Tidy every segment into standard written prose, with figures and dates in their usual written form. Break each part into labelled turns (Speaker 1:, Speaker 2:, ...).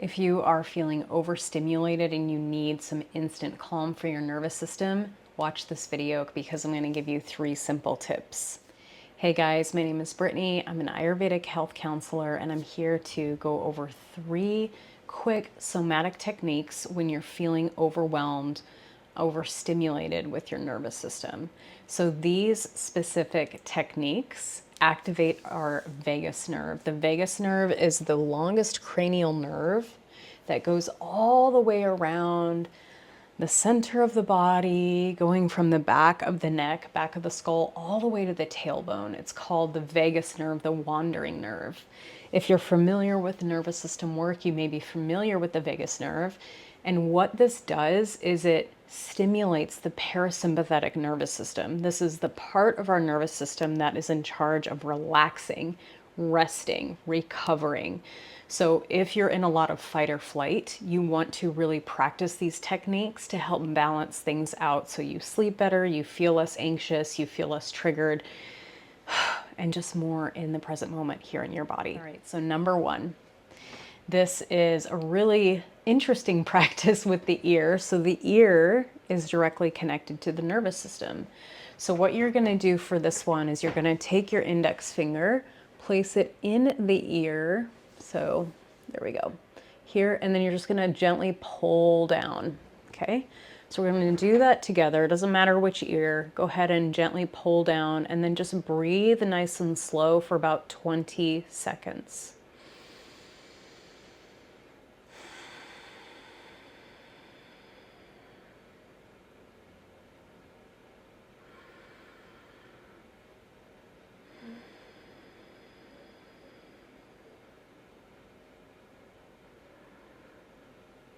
Speaker 1: If you are feeling overstimulated and you need some instant calm for your nervous system, watch this video because I'm going to give you 3 simple tips. Hey guys, my name is Brittany. I'm an Ayurvedic health counselor and I'm here to go over 3 quick somatic techniques when you're feeling overwhelmed, overstimulated with your nervous system. So these specific techniques activate our vagus nerve. The vagus nerve is the longest cranial nerve that goes all the way around the center of the body, going from the back of the neck, back of the skull, all the way to the tailbone. It's called the vagus nerve, the wandering nerve. If you're familiar with nervous system work, you may be familiar with the vagus nerve. And what this does is it stimulates the parasympathetic nervous system. This is the part of our nervous system that is in charge of relaxing, resting, recovering. So if you're in a lot of fight or flight, you want to really practice these techniques to help balance things out so you sleep better, you feel less anxious, you feel less triggered, and just more in the present moment here in your body. All right, so number 1. This is a really interesting practice with the ear. So the ear is directly connected to the nervous system. So what you're going to do for this one is you're going to take your index finger, place it in the ear. So there we go. Here, and then you're just going to gently pull down. Okay? So we're going to do that together. It doesn't matter which ear. Go ahead and gently pull down and then just breathe nice and slow for about 20 seconds.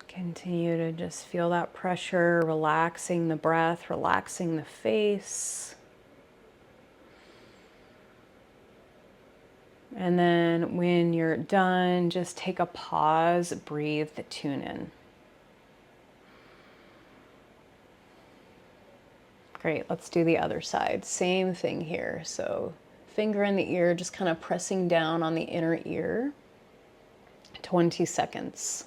Speaker 1: Continue to just feel that pressure, relaxing the breath, relaxing the face. And then when you're done, just take a pause, breathe, tune in. Great, let's do the other side. Same thing here. So finger in the ear, just kind of pressing down on the inner ear. 20 seconds.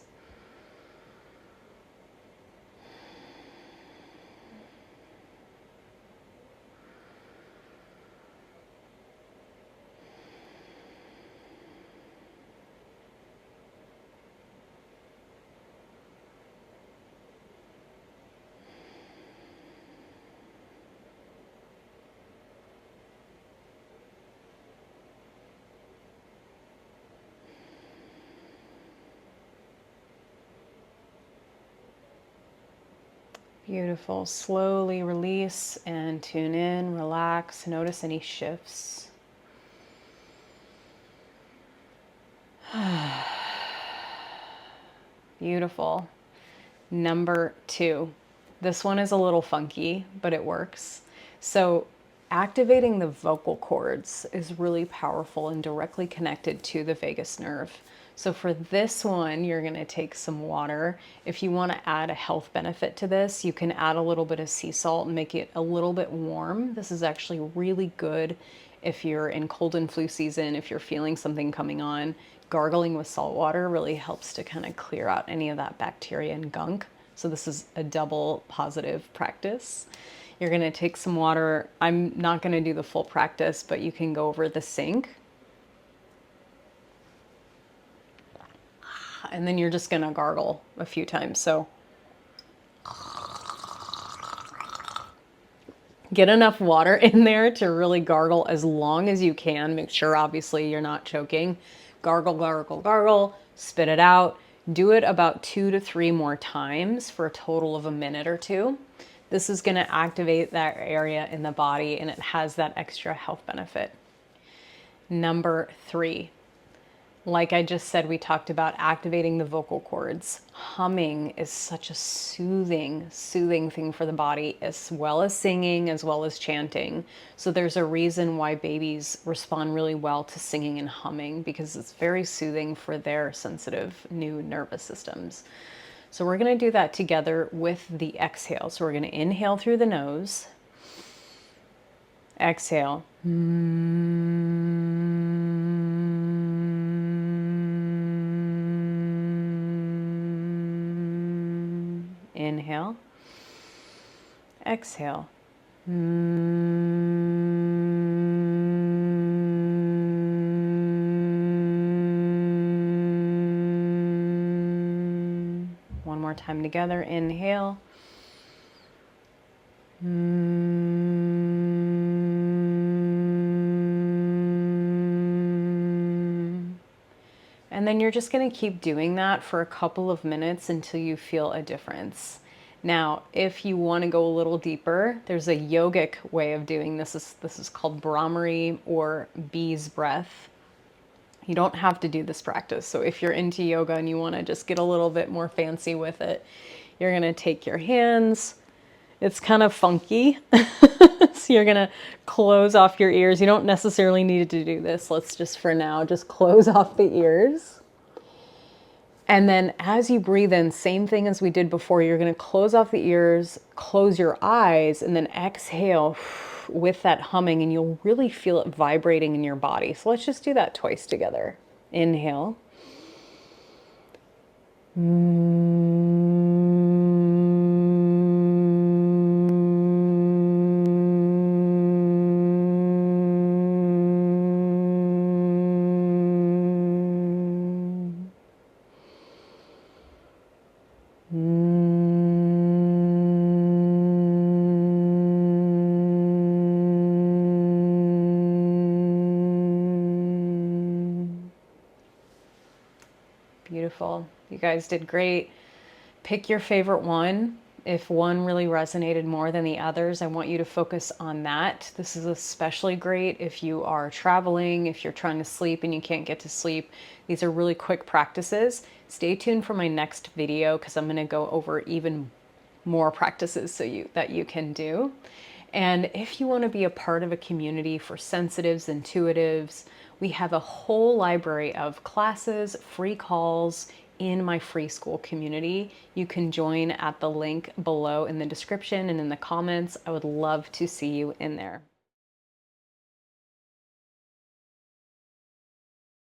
Speaker 1: Beautiful. Slowly release and tune in, relax, notice any shifts. Beautiful. Number 2. This one is a little funky, but it works. So activating the vocal cords is really powerful and directly connected to the vagus nerve. So for this one, you're going to take some water. If you want to add a health benefit to this, you can add a little bit of sea salt and make it a little bit warm. This is actually really good if you're in cold and flu season, if you're feeling something coming on. Gargling with salt water really helps to kind of clear out any of that bacteria and gunk. So this is a double positive practice. You're going to take some water. I'm not going to do the full practice, but you can go over the sink. And then you're just going to gargle a few times. So get enough water in there to really gargle as long as you can. Make sure, obviously, you're not choking. Gargle, gargle, gargle, spit it out. Do it about 2 to 3 more times for a total of a minute or 2. This is going to activate that area in the body and it has that extra health benefit. Number 3. Like I just said, we talked about activating the vocal cords. Humming is such a soothing thing for the body, as well as singing, as well as chanting. So there's a reason why babies respond really well to singing and humming, because it's very soothing for their sensitive new nervous systems. So we're going to do that together with the exhale. So we're going to inhale through the nose. Exhale. Inhale. Exhale. One more time together. Inhale. And then you're just going to keep doing that for a couple of minutes until you feel a difference. Now, if you want to go a little deeper, there's a yogic way of doing this. This is called Brahmari or bee's breath. You don't have to do this practice. So if you're into yoga and you want to just get a little bit more fancy with it, you're going to take your hands. It's kind of funky. So you're going to close off your ears. You don't necessarily need to do this. Let's just, for now, just close off the ears. And then as you breathe in, same thing as we did before, you're going to close off the ears, close your eyes, and then exhale with that humming, and you'll really feel it vibrating in your body. So let's just do that twice together. Inhale. Beautiful. You guys did great. Pick your favorite one. If one really resonated more than the others, I want you to focus on that. This is especially great if you are traveling, if you're trying to sleep and you can't get to sleep. These are really quick practices. Stay tuned for my next video because I'm going to go over even more practices that you can do. And if you want to be a part of a community for sensitives, intuitives, we have a whole library of classes, free calls in my free school community. You can join at the link below in the description and in the comments. I would love to see you in there.